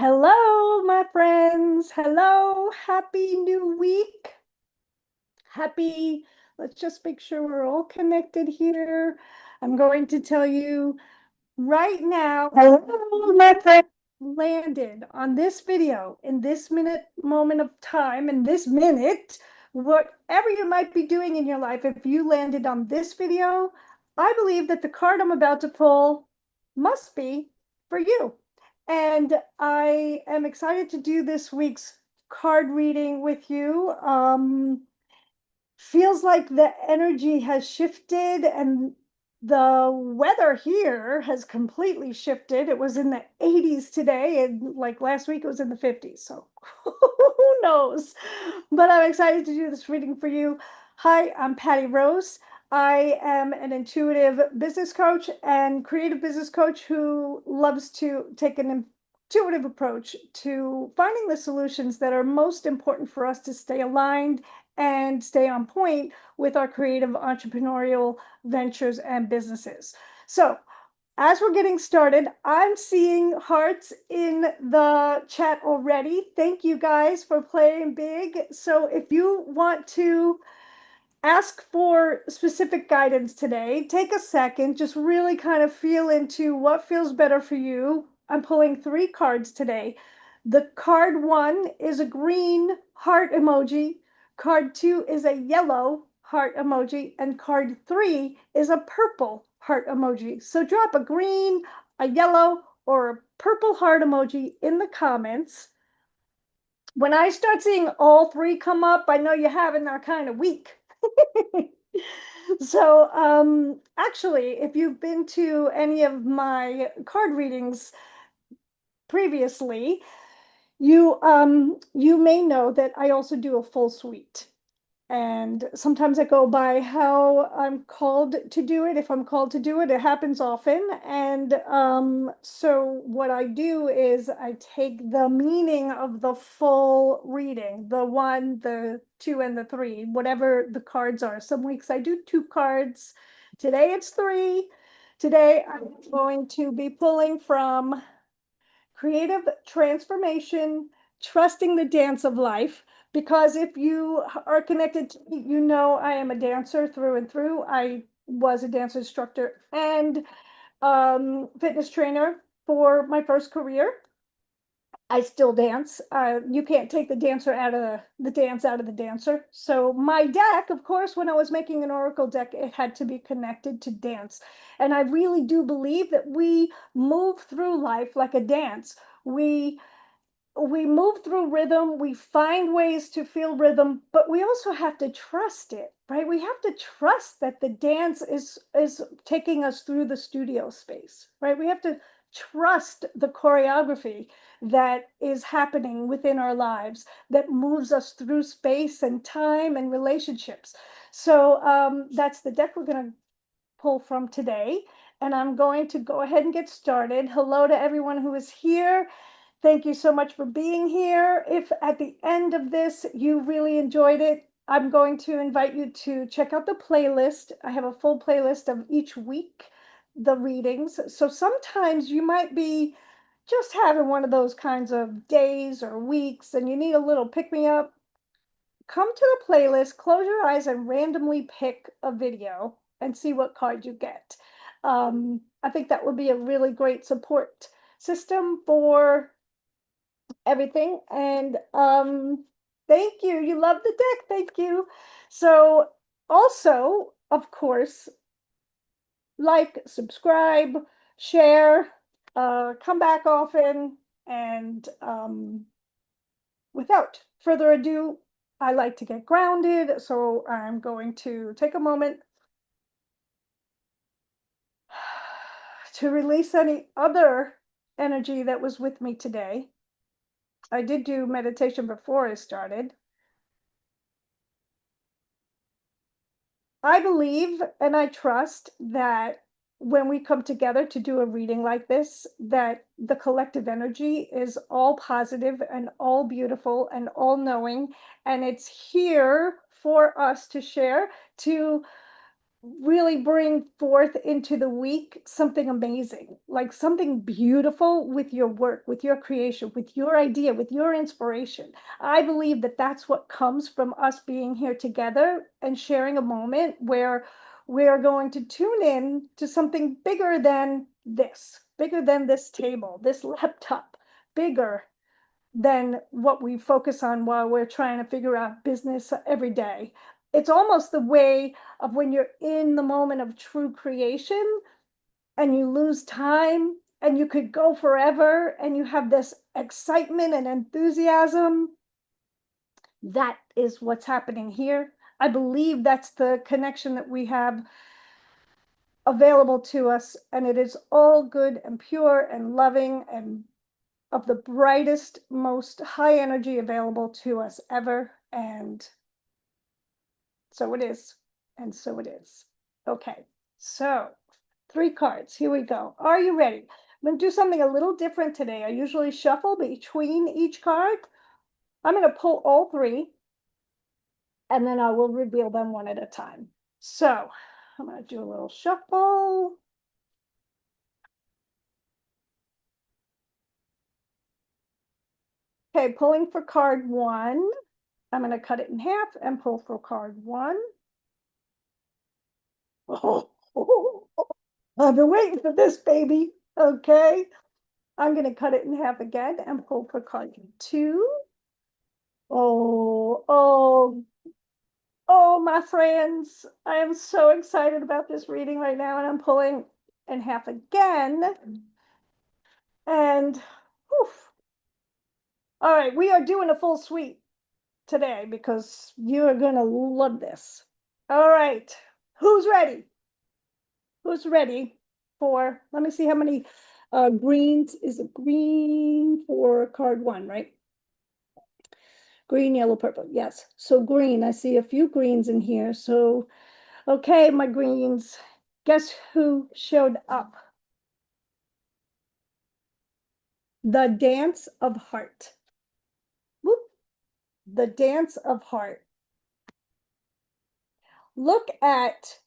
Hello, my friends. Hello. Happy new week. Happy, let's just make sure we're all connected here. I'm going to tell you right now. Hello, my friend. Landed on this video in this moment of time, in this minute, whatever you might be doing in your life, if you landed on this video, I believe that the card I'm about to pull must be for you. And I am excited to do this week's card reading with you. Feels like the energy has shifted and the weather here has completely shifted. It was in the 80s today, and like last week it was in the 50s. So who knows? But I'm excited to do this reading for you. Hi, I'm Patty Rose. I am an intuitive business coach and creative business coach who loves to take an intuitive approach to finding the solutions that are most important for us to stay aligned and stay on point with our creative entrepreneurial ventures and businesses. So, as we're getting started, I'm seeing hearts in the chat already. Thank you guys for playing big. So, if you want to ask for specific guidance today, take a second, just really kind of feel into what feels better for you. I'm pulling 3 cards today. The card 1 is a green heart emoji, card 2 is a yellow heart emoji, and card 3 is a purple heart emoji. So drop a green, a yellow, or a purple heart emoji in the comments. When I start seeing all 3 come up, I know you're having that kind of week. So, actually, if you've been to any of my card readings previously, you may know that I also do a full suite. And sometimes I go by how I'm called to do it. If I'm called to do it, it happens often. And so what I do is I take the meaning of the full reading, the 1, the 2, and the 3, whatever the cards are. Some weeks I do 2 cards. Today it's 3. Today I'm going to be pulling from Creative Transformation, Trusting the Dance of Life. Because if you are connected to me, you know I am a dancer through and through. I was a dance instructor and fitness trainer for my first career. I still dance. You can't take the dancer out of the dance out of the dancer. So my deck, of course, when I was making an oracle deck, it had to be connected to dance. And I really do believe that we move through life like a dance. We move through rhythm, we find ways to feel rhythm, but we also have to trust it, right? We have to trust that the dance is taking us through the studio space, right? We have to trust the choreography that is happening within our lives that moves us through space and time and relationships. So that's the deck we're going to pull from today. And I'm going to go ahead and get started. Hello to everyone who is here. Thank you so much for being here. If at the end of this you really enjoyed it, I'm going to invite you to check out the playlist. I have a full playlist of each week, the readings. So sometimes you might be just having one of those kinds of days or weeks and you need a little pick me up. Come to the playlist, close your eyes, and randomly pick a video and see what card you get. I think that would be a really great support system for everything. And thank you. You love the deck. Thank you. So also, of course, like, subscribe, share, come back often. And without further ado, I like to get grounded. So I'm going to take a moment to release any other energy that was with me today. I did do meditation before I started. I believe and I trust that when we come together to do a reading like this, that the collective energy is all positive and all beautiful and all knowing, and it's here for us to share, to really bring forth into the week something amazing, like something beautiful with your work, with your creation, with your idea, with your inspiration. I believe that that's what comes from us being here together and sharing a moment where we're going to tune in to something bigger than this table, this laptop, bigger than what we focus on while we're trying to figure out business every day. It's almost the way of when you're in the moment of true creation and you lose time and you could go forever and you have this excitement and enthusiasm. That is what's happening here. I believe that's the connection that we have available to us, and it is all good and pure and loving and of the brightest, most high energy available to us ever. And so it is. And so it is. Okay. So 3 cards. Here we go. Are you ready? I'm going to do something a little different today. I usually shuffle between each card. I'm going to pull all 3 and then I will reveal them one at a time. So I'm going to do a little shuffle. Okay, pulling for card 1. I'm going to cut it in half and pull for card 1. Oh, I've been waiting for this, baby. Okay. I'm going to cut it in half again and pull for card 2. Oh, oh, oh, my friends. I am so excited about this reading right now, and I'm pulling in half again. And, whew. All right, we are doing a full suite today because you are going to love this. All right. Who's ready? Who's ready for, let me see how many greens. Is it green for card 1, right? Green, yellow, purple. Yes. So green, I see a few greens in here. So, okay, my greens, guess who showed up? The dance of heart. Whoop. The dance of heart. Look at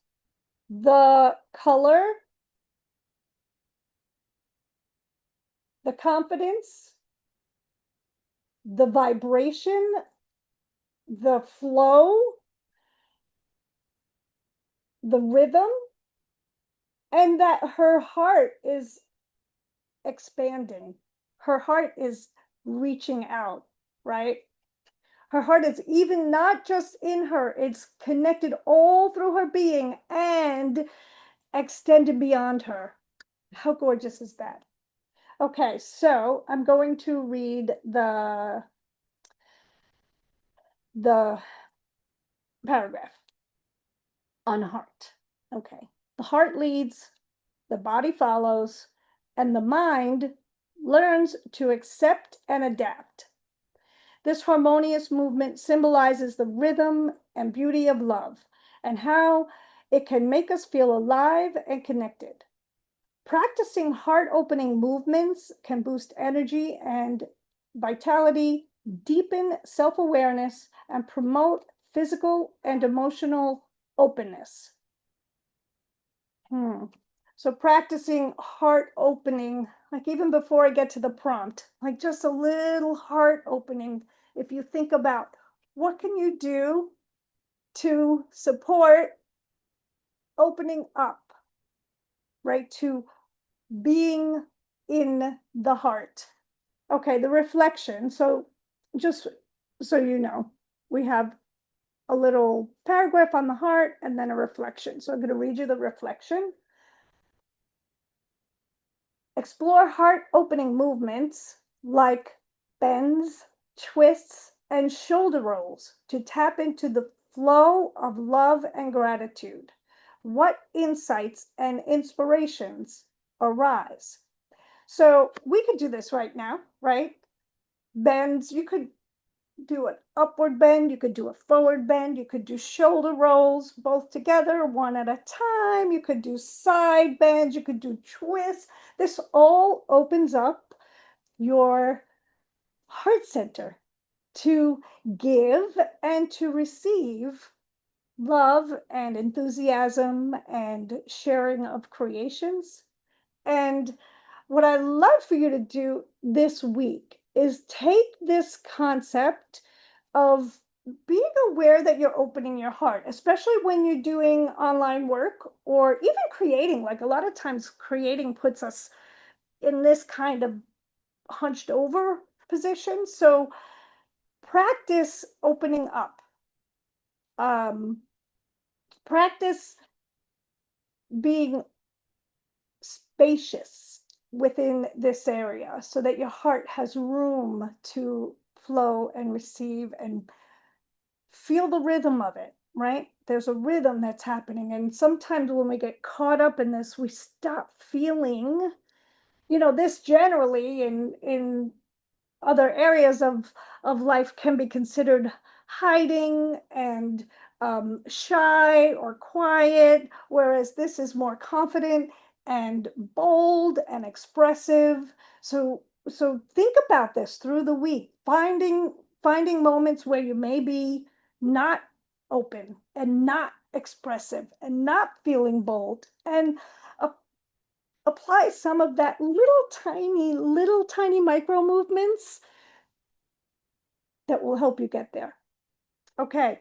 the color, the confidence, the vibration, the flow, the rhythm, and that her heart is expanding. Her heart is reaching out, right? Her heart is even not just in her, it's connected all through her being and extended beyond her. How gorgeous is that? Okay, so I'm going to read the paragraph on heart. Okay. The heart leads, the body follows, and the mind learns to accept and adapt. This harmonious movement symbolizes the rhythm and beauty of love and how it can make us feel alive and connected. Practicing heart-opening movements can boost energy and vitality, deepen self-awareness, and promote physical and emotional openness. So practicing heart opening, like even before I get to the prompt, like just a little heart opening. If you think about what can you do to support opening up, right? To being in the heart. Okay, the reflection. So just so you know, we have a little paragraph on the heart and then a reflection. So I'm going to read you the reflection. Explore heart-opening movements like bends, twists, and shoulder rolls to tap into the flow of love and gratitude. What insights and inspirations arise? So we could do this right now, right? Bends, you could do an upward bend, you could do a forward bend, you could do shoulder rolls both together, one at a time, you could do side bends, you could do twists. This all opens up your heart center to give and to receive love and enthusiasm and sharing of creations. And what I love for you to do this week is take this concept of being aware that you're opening your heart, especially when you're doing online work or even creating. Like a lot of times, creating puts us in this kind of hunched over position. So practice opening up. Um, Practice being spacious within this area so that your heart has room to flow and receive and feel the rhythm of it, right? There's a rhythm that's happening. And sometimes when we get caught up in this, we stop feeling, this generally in other areas of life can be considered hiding and shy or quiet, whereas this is more confident and bold and expressive. So think about this through the week, finding moments where you may be not open and not expressive and not feeling bold, and apply some of that little tiny micro movements that will help you get there. Okay,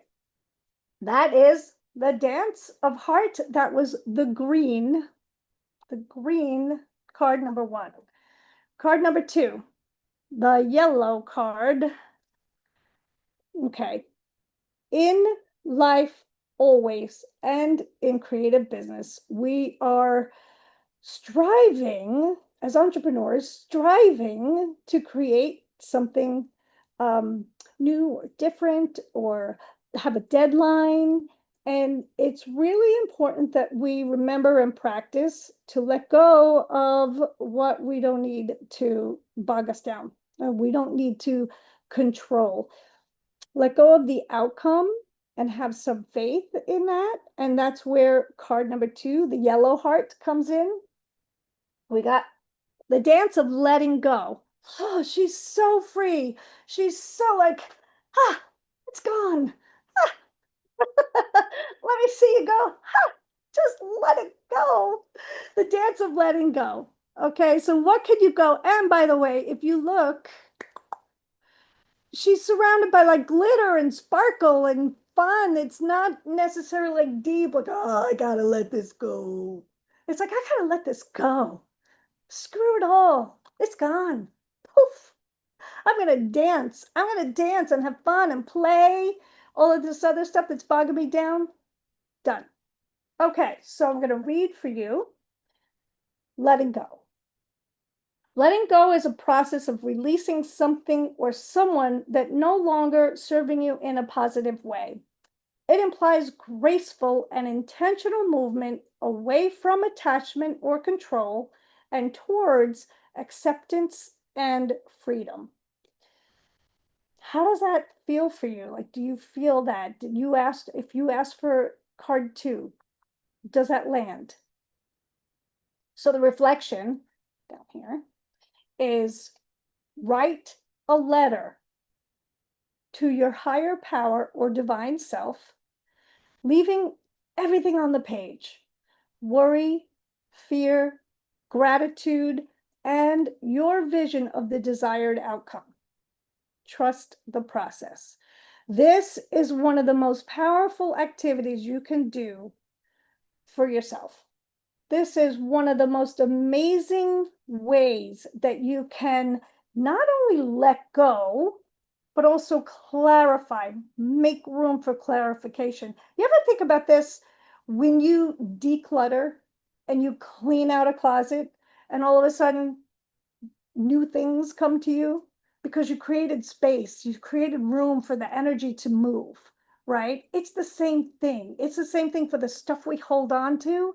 that is the dance of heart. That was the green card number one. Card number two, the yellow card. Okay, in life, always, and in creative business, we are striving as entrepreneurs, striving to create something new or different or have a deadline. And it's really important that we remember and practice to let go of what we don't need to bog us down. We don't need to control. Let go of the outcome and have some faith in that. And that's where card number two, the yellow heart, comes in. We got the dance of letting go. Oh, she's so free. She's so like, it's gone. Let me see you go. Just let it go. The dance of letting go. Okay, so what could you go? And by the way, if you look, she's surrounded by like glitter and sparkle and fun. It's not necessarily like deep, like, oh, I gotta let this go. It's like, I gotta let this go. Screw it all. It's gone. Poof. I'm going to dance. I'm going to dance and have fun and play. All of this other stuff that's bogging me down. Done. Okay, so I'm going to read for you letting go. Letting go is a process of releasing something or someone that no longer serving you in a positive way. It implies graceful and intentional movement away from attachment or control and towards acceptance and freedom. How does that feel for you? Like, do you feel that? If you asked for card two, does that land? So the reflection down here is write a letter to your higher power or divine self, leaving everything on the page: worry, fear, gratitude, and your vision of the desired outcome. Trust the process. This is one of the most powerful activities you can do for yourself. This is one of the most amazing ways that you can not only let go, but also clarify, make room for clarification. You ever think about this when you declutter and you clean out a closet and all of a sudden new things come to you because you created space, you created room for the energy to move, right? It's the same thing. It's the same thing for the stuff we hold on to.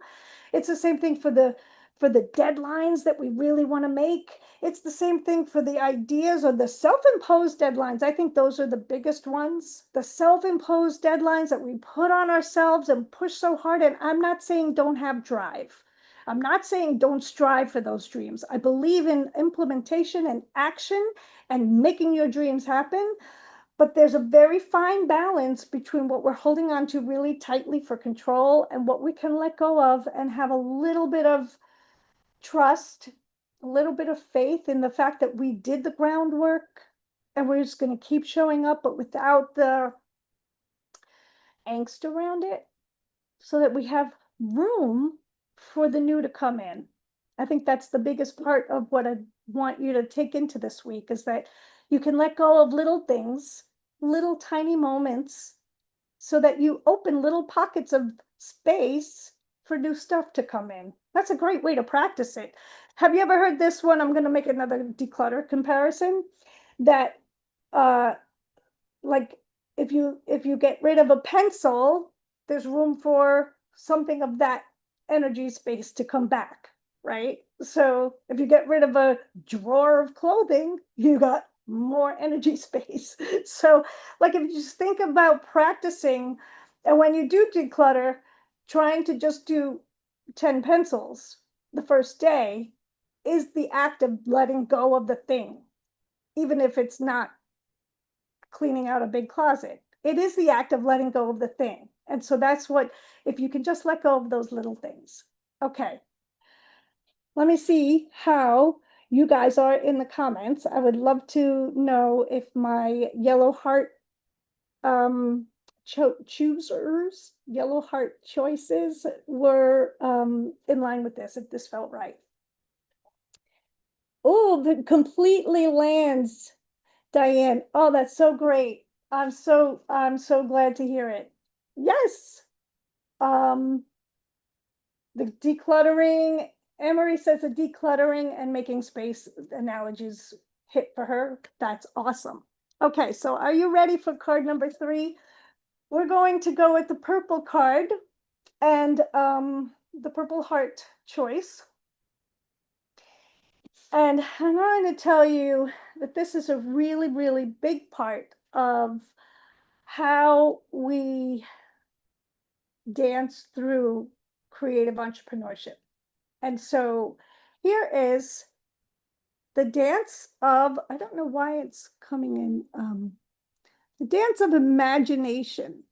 It's the same thing for the deadlines that we really want to make. It's the same thing for the ideas or the self-imposed deadlines. I think those are the biggest ones. The self-imposed deadlines that we put on ourselves and push so hard. And I'm not saying don't have drive. I'm not saying don't strive for those dreams. I believe in implementation and action and making your dreams happen. But there's a very fine balance between what we're holding on to really tightly for control and what we can let go of and have a little bit of trust, a little bit of faith in the fact that we did the groundwork and we're just going to keep showing up, but without the angst around it, so that we have room for the new to come in. I think that's the biggest part of what I want you to take into this week is that you can let go of little things, little tiny moments, so that you open little pockets of space for new stuff to come in. That's a great way to practice it. Have you ever heard this one? I'm going to make another declutter comparison that like if you get rid of a pencil, there's room for something of that energy space to come back, right? So if you get rid of a drawer of clothing, you got more energy space. So like if you just think about practicing, and when you do declutter, trying to just do 10 pencils the first day is the act of letting go of the thing, even if it's not cleaning out a big closet. It is the act of letting go of the thing. And so that's what, if you can just let go of those little things. Okay. Let me see how you guys are in the comments. I would love to know if my yellow heart choosers, yellow heart choices were in line with this, if this felt right. Oh, the completely lands. Diane, oh, that's so great. I'm so glad to hear it. Yes. The decluttering, Emery says the decluttering and making space analogies hit for her. That's awesome. Okay, so are you ready for card number 3? We're going to go with the purple card and the purple heart choice. And I'm going to tell you that this is a really, really big part of how we dance through creative entrepreneurship. And so here is the dance of, I don't know why it's coming in, the dance of imagination.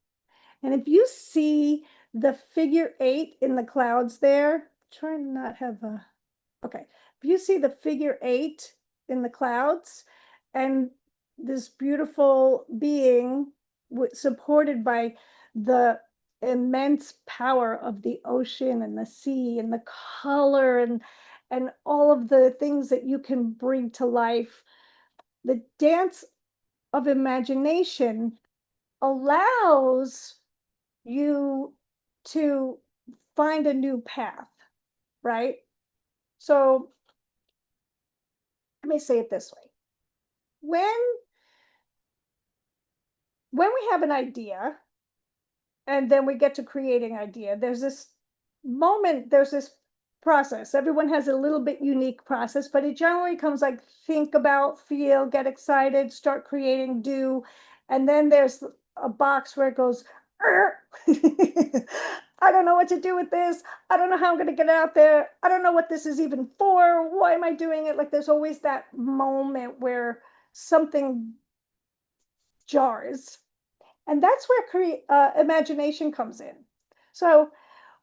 And if you see the figure 8 in the clouds there, try to not have a, okay. If you see the figure 8 in the clouds and this beautiful being supported by the immense power of the ocean and the sea and the color and all of the things that you can bring to life, the dance of imagination allows you to find a new path, right? So let me say it this way. When we have an idea and then we get to creating idea, there's this moment, there's this process. Everyone has a little bit unique process, but it generally comes like think about, feel, get excited, start creating, do. And then there's a box where it goes, I don't know what to do with this. I don't know how I'm going to get out there. I don't know what this is even for. Why am I doing it? Like there's always that moment where something jars. And that's where imagination comes in. So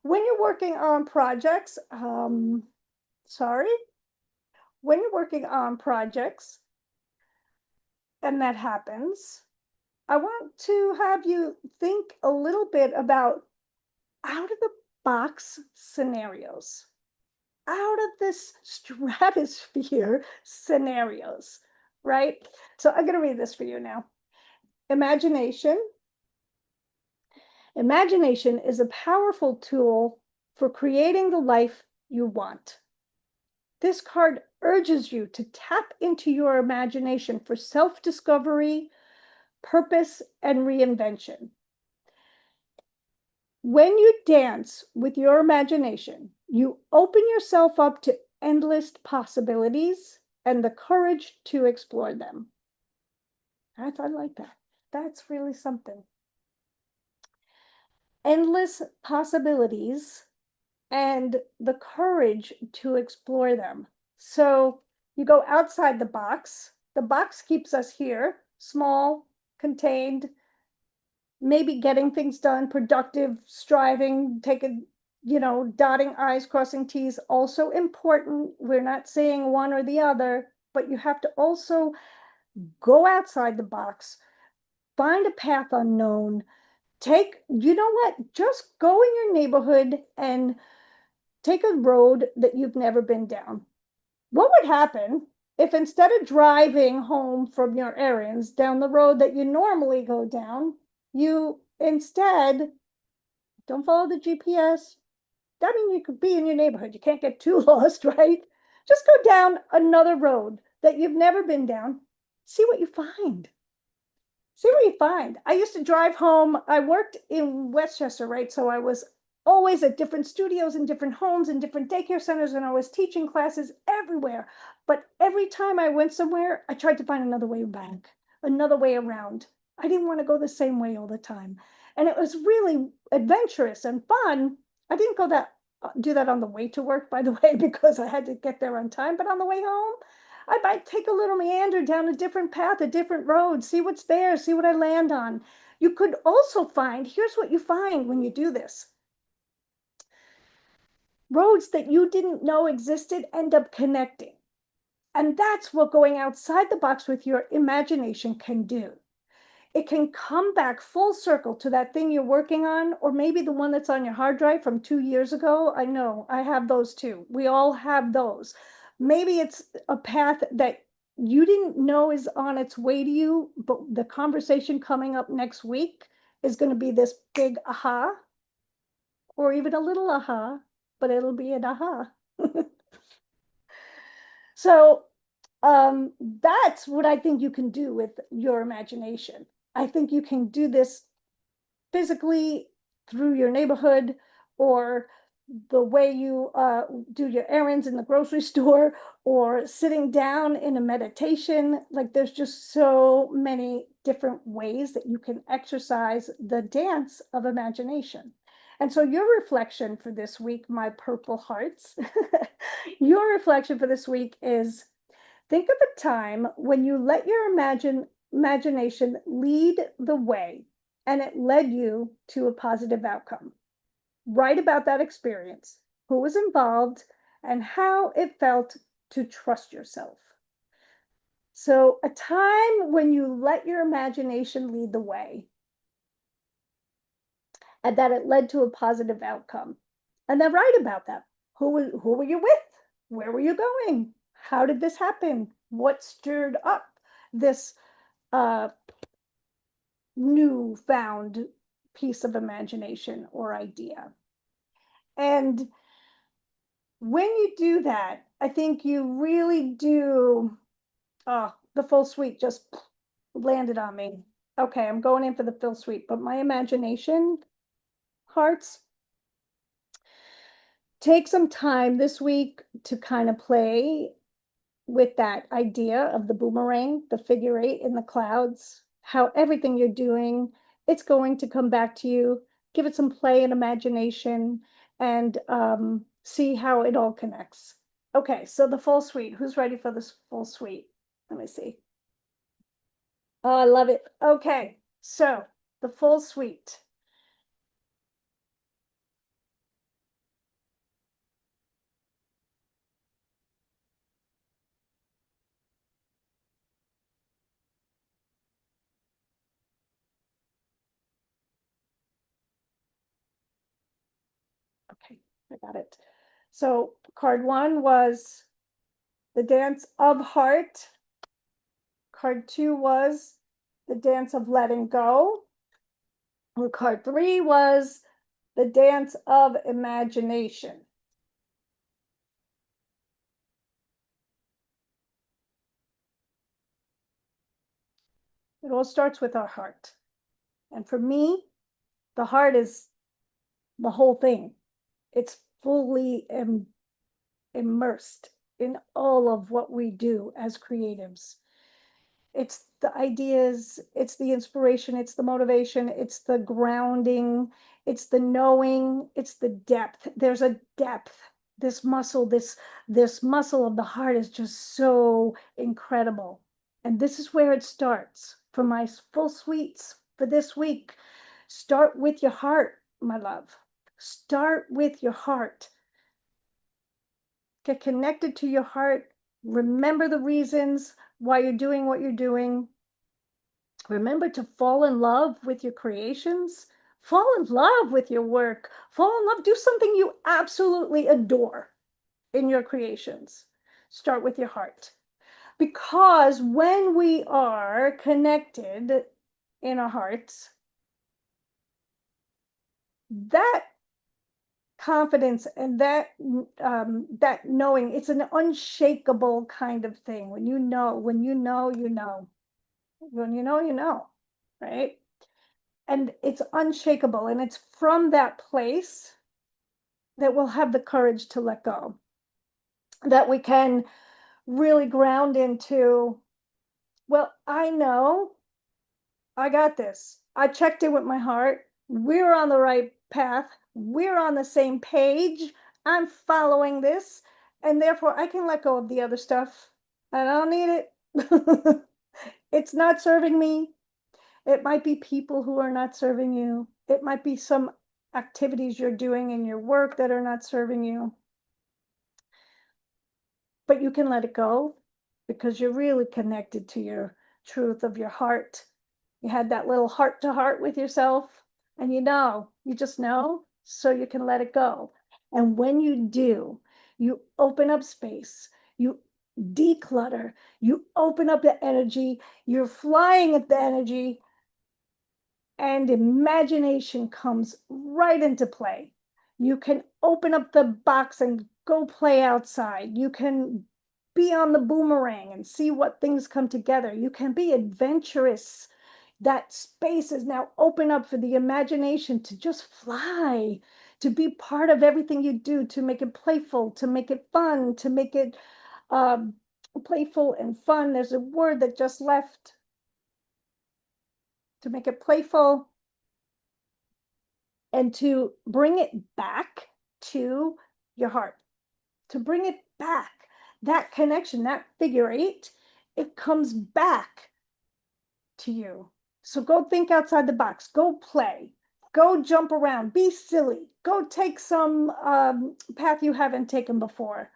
when you're working on projects, when you're working on projects and that happens, I want to have you think a little bit about out of the box scenarios, out of this stratosphere scenarios, right? So I'm going to read this for you now. Imagination is a powerful tool for creating the life you want. This card urges you to tap into your imagination for self-discovery, purpose, and reinvention. When you dance with your imagination, you open yourself up to endless possibilities and the courage to explore them. I like that. That's really something. Endless possibilities and the courage to explore them. So you go outside the box. The box keeps us here, small, self-contained, maybe getting things done, productive, striving, taking, dotting I's, crossing T's, also important. We're not saying one or the other, but you have to also go outside the box, find a path unknown, you know what, just go in your neighborhood and take a road that you've never been down. What would happen if instead of driving home from your errands down the road that you normally go down, you instead don't follow the GPS? I mean, you could be in your neighborhood. You can't get too lost, right? Just go down another road that you've never been down. See what you find. See what you find. I used to drive home. I worked in Westchester, right? So I was always at different studios and different homes and different daycare centers, and I was teaching classes everywhere. But every time I went somewhere, I tried to find another way back, another way around. I didn't want to go the same way all the time. And it was really adventurous and fun. I didn't do that on the way to work, by the way, because I had to get there on time. But on the way home, I might take a little meander down a different path, a different road, see what's there, see what I land on. You could also find, here's what you find when you do this. Roads that you didn't know existed end up connecting. And that's what going outside the box with your imagination can do. It can come back full circle to that thing you're working on, or maybe the one that's on your hard drive from 2 years ago. I know I have those too. We all have those. Maybe it's a path that you didn't know is on its way to you, but the conversation coming up next week is going to be this big aha, or even a little aha, but it'll be an aha. So that's what I think you can do with your imagination. I think you can do this physically through your neighborhood, or the way you do your errands in the grocery store, or sitting down in a meditation. Like, there's just so many different ways that you can exercise the dance of imagination. And so your reflection for this week, my purple hearts, your reflection for this week is, think of a time when you let your imagination lead the way and it led you to a positive outcome. Write about that experience, who was involved, and how it felt to trust yourself. So, a time when you let your imagination lead the way and that it led to a positive outcome. And then write about that. Who were you with? Where were you going? How did this happen? What stirred up this newfound piece of imagination or idea? And when you do that, I think you really do. Oh, the full suite just landed on me. Okay, I'm going in for the full suite, but my imagination hearts, take some time this week to kind of play with that idea of the boomerang, the figure eight in the clouds, how everything you're doing, it's going to come back to you. Give it some play and imagination, and see how it all connects. Okay, so the full suite. Who's ready for this full suite? Let me see. Oh, I love it. Okay, so the full suite. Okay, I got it. So card one was the dance of heart. Card two was the dance of letting go. And card three was the dance of imagination. It all starts with our heart. And for me, the heart is the whole thing. It's fully immersed in all of what we do as creatives. It's the ideas, it's the inspiration, it's the motivation, it's the grounding, it's the knowing, it's the depth. There's a depth. This muscle of the heart is just so incredible. And this is where it starts. for my full suites for this week. Start with your heart, my love. Start with your heart. Get connected to your heart. Remember the reasons why you're doing what you're doing. Remember to fall in love with your creations. Fall in love with your work. Fall in love. Do something you absolutely adore in your creations. Start with your heart. Because when we are connected in our hearts, that confidence and that knowing, it's an unshakable kind of thing. When you know, you know, when you know, right? And it's unshakable, and it's from that place that we'll have the courage to let go, that we can really ground into, well, I know I got this. I checked in with my heart. We're on the right path. We're on the same page. I'm following this, and therefore I can let go of the other stuff. I don't need it. It's not serving me. It might be people who are not serving you. It might be some activities you're doing in your work that are not serving you. But you can let it go because you're really connected to your truth of your heart. You had that little heart to heart with yourself, and you just know, so you can let it go. And when you do, you open up space, you declutter, you open up the energy, you're flying at the energy, and imagination comes right into play. You can open up the box and go play outside. You can be on the boomerang and see what things come together. You can be adventurous. That space is now open up for the imagination to just fly, to be part of everything you do, to make it playful, to make it fun, to make it playful and fun. There's a word that just left. To make it playful, and to bring it back to your heart, to bring it back. That connection, that figure eight, it comes back to you. So go think outside the box, go play, go jump around, be silly, go take some path you haven't taken before.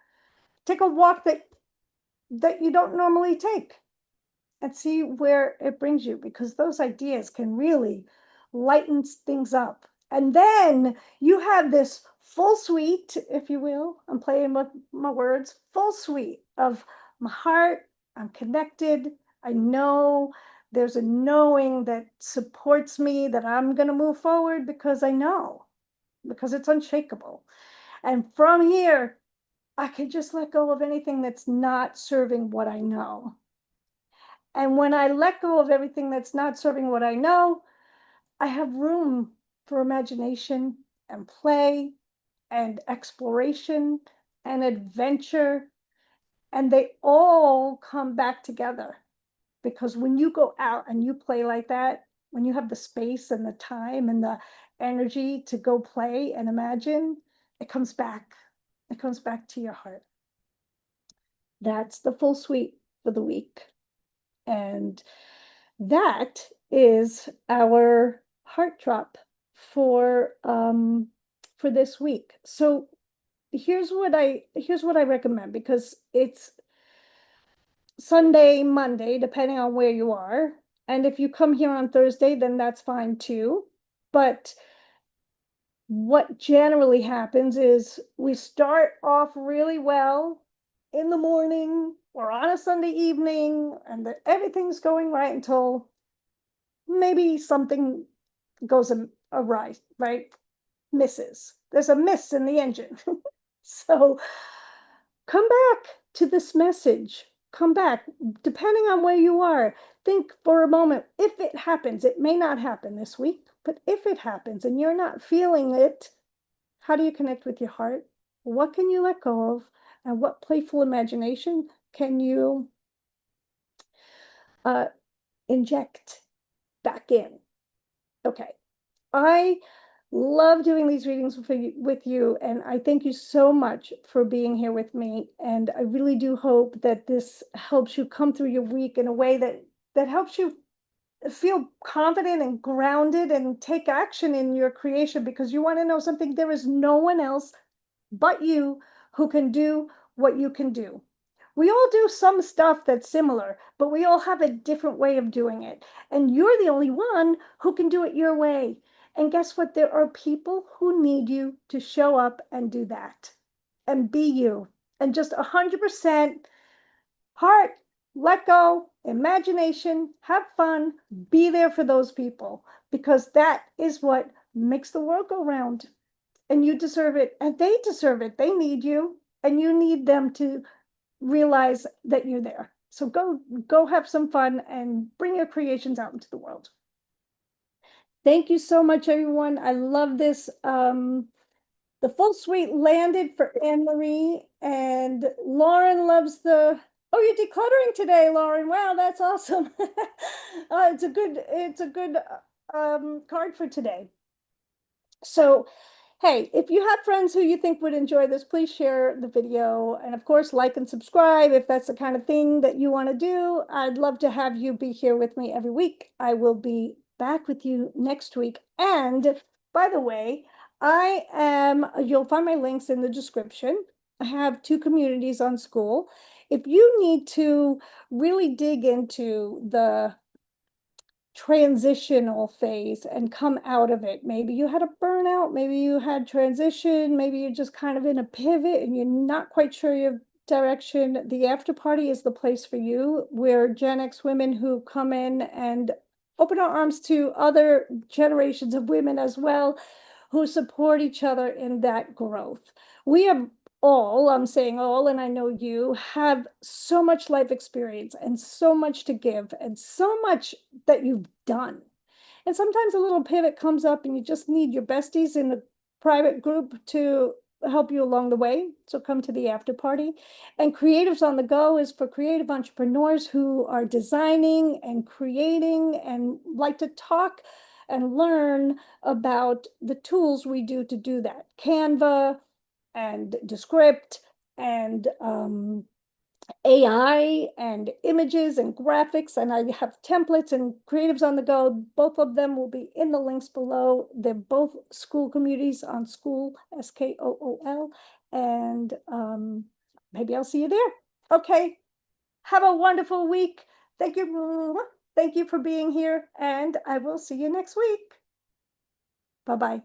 Take a walk that you don't normally take, and see where it brings you, because those ideas can really lighten things up. And then you have this full suite, if you will. I'm playing with my words, full suite of my heart. I'm connected. I know there's a knowing that supports me, that I'm going to move forward because I know, because it's unshakable. And from here, I can just let go of anything that's not serving what I know. And when I let go of everything that's not serving what I know, I have room for imagination and play and exploration and adventure. And they all come back together. Because when you go out and you play like that, when you have the space and the time and the energy to go play and imagine, it comes back. It comes back to your heart. That's the full suite for the week. And that is our heart drop for this week. So here's what I recommend, because it's Sunday, Monday, depending on where you are. And if you come here on Thursday, then that's fine too. But what generally happens is we start off really well in the morning or on a Sunday evening, and everything's going right until maybe something goes awry, right? Misses. There's a miss in the engine. So come back to this message. Come back, depending on where you are. Think for a moment, if it happens, it may not happen this week, but if it happens and you're not feeling it, how do you connect with your heart? What can you let go of? And what playful imagination can you inject back in? Okay. I love doing these readings with you, and I thank you so much for being here with me. And I really do hope that this helps you come through your week in a way that helps you feel confident and grounded and take action in your creation, because you want to know something. There is no one else but you who can do what you can do. We all do some stuff that's similar, but we all have a different way of doing it. And you're the only one who can do it your way. And guess what? There are people who need you to show up and do that and be you, and just 100% heart, let go, imagination, have fun, be there for those people, because that is what makes the world go round. And you deserve it, and they deserve it. They need you, and you need them to realize that you're there. So go have some fun and bring your creations out into the world. Thank you so much, everyone. I love this. The full suite landed for Anne Marie, and Lauren loves the, oh, you're decluttering today, Lauren. Wow, that's awesome. It's a good card for today. So, hey, if you have friends who you think would enjoy this, please share the video. And of course, like and subscribe if that's the kind of thing that you want to do. I'd love to have you be here with me every week. I will be back with you next week. And by the way, you'll find my links in the description. I have 2 communities on School. If you need to really dig into the transitional phase and come out of it. Maybe you had a burnout, maybe you had transition, maybe you're just kind of in a pivot and you're not quite sure your direction. The after party is the place for you. We're Gen X women who come in and open our arms to other generations of women as well, who support each other in that growth. We have all, I'm saying all, and I know you have so much life experience and so much to give and so much that you've done. And sometimes a little pivot comes up and you just need your besties in a private group to help you along the way. So come to the after party. And Creatives on the Go is for creative entrepreneurs who are designing and creating and like to talk and learn about the tools we do to do that. Canva and Descript and AI and images and graphics, and I have templates and Creatives on the Go. Both of them will be in the links below. They're both School communities on School, SKOOL, and maybe I'll see you there. Okay, have a wonderful week. Thank you. Thank you for being here, and I will see you next week. Bye-bye.